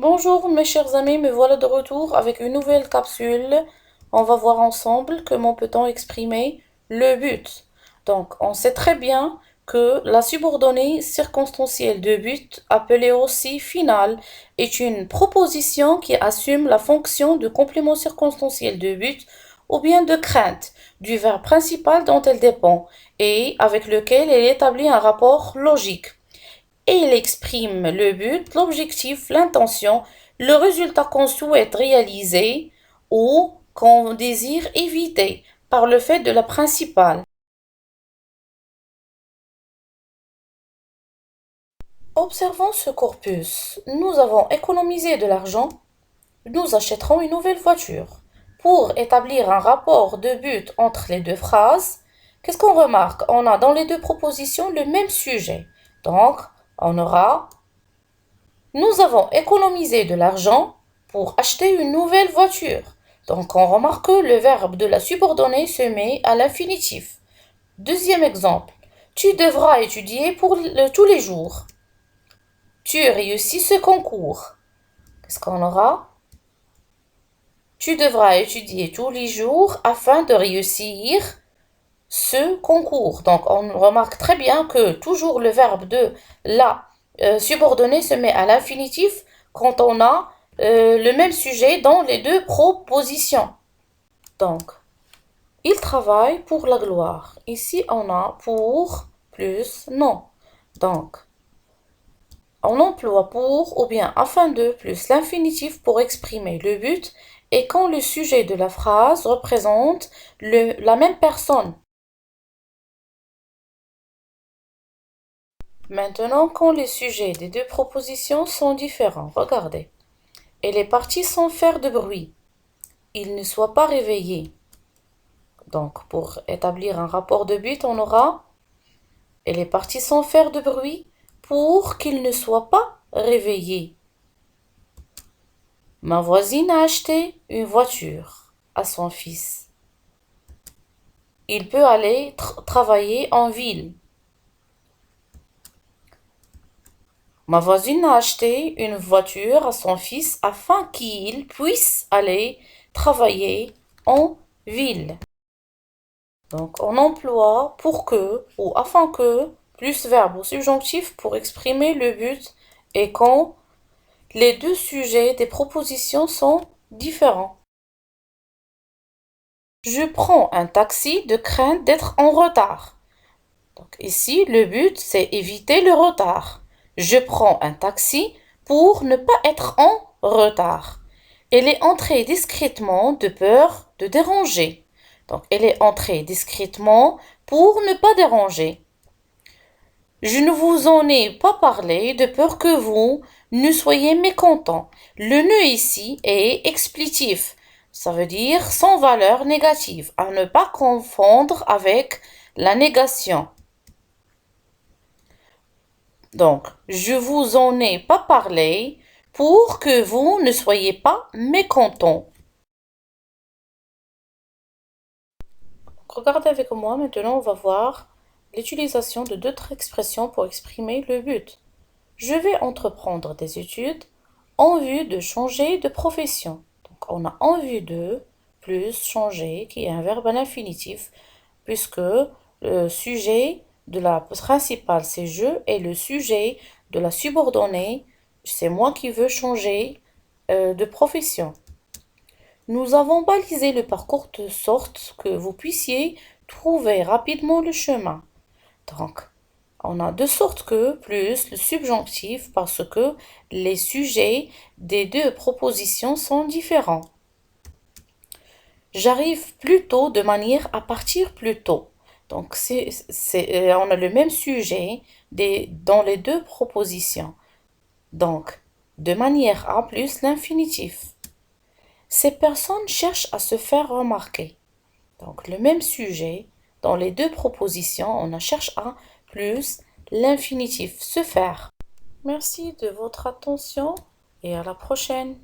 Bonjour mes chers amis, me voilà de retour avec une nouvelle capsule. On va voir ensemble comment peut-on exprimer le but. Donc, on sait très bien que la subordonnée circonstancielle de but, appelée aussi finale, est une proposition qui assume la fonction de complément circonstanciel de but ou bien de crainte du verbe principal dont elle dépend et avec lequel elle établit un rapport logique et il exprime le but, l'objectif, l'intention, le résultat qu'on souhaite réaliser ou qu'on désire éviter par le fait de la principale. Observons ce corpus. Nous avons économisé de l'argent, nous achèterons une nouvelle voiture. Pour établir un rapport de but entre les deux phrases, qu'est-ce qu'on remarque? On a dans les deux propositions le même sujet. Donc, on aura nous avons économisé de l'argent pour acheter une nouvelle voiture. Donc on remarque que le verbe de la subordonnée se met à l'infinitif. Deuxième exemple. Tu devras étudier pour tous les jours. Tu réussis ce concours. Qu'est-ce qu'on aura? Tu devras étudier tous les jours afin de réussir ce concours. Donc on remarque très bien que toujours le verbe de la subordonnée se met à l'infinitif quand on a le même sujet dans les deux propositions. Donc, il travaille pour la gloire. Ici, on a pour plus non. Donc, on emploie pour ou bien afin de plus l'infinitif pour exprimer le but et quand le sujet de la phrase représente la même personne. Maintenant, quand les sujets des deux propositions sont différents, regardez. Elle est partie sans faire de bruit. Il ne soit pas réveillé. Donc, pour établir un rapport de but, on aura elle est partie sans faire de bruit pour qu'il ne soit pas réveillé. Ma voisine a acheté une voiture à son fils. Il peut aller travailler en ville. Ma voisine a acheté une voiture à son fils afin qu'il puisse aller travailler en ville. Donc, on emploie pour que ou afin que plus verbe ou subjonctif pour exprimer le but et quand les deux sujets des propositions sont différents. Je prends un taxi de crainte d'être en retard. Donc ici, le but, c'est éviter le retard. Je prends un taxi pour ne pas être en retard. Elle est entrée discrètement de peur de déranger. Donc, elle est entrée discrètement pour ne pas déranger. Je ne vous en ai pas parlé de peur que vous ne soyez mécontents. Le ne ici est explicatif. Ça veut dire sans valeur négative, à ne pas confondre avec la négation. Donc, je vous en ai pas parlé pour que vous ne soyez pas mécontents. Regardez avec moi, maintenant on va voir l'utilisation de d'autres expressions pour exprimer le but. Je vais entreprendre des études en vue de changer de profession. Donc on a en vue de plus changer qui est un verbe à l'infinitif puisque le sujet de la principale c'est je et le sujet de la subordonnée c'est moi qui veux changer de profession. Nous avons balisé le parcours de sorte que vous puissiez trouver rapidement le chemin. Donc, on a de sorte que plus le subjonctif parce que les sujets des deux propositions sont différents. J'arrive plus tôt de manière à partir plus tôt. Donc, on a le même sujet dans les deux propositions. Donc, de manière à plus l'infinitif. Ces personnes cherchent à se faire remarquer. Donc, le même sujet, dans les deux propositions, on a cherche à plus l'infinitif se faire. Merci de votre attention et à la prochaine.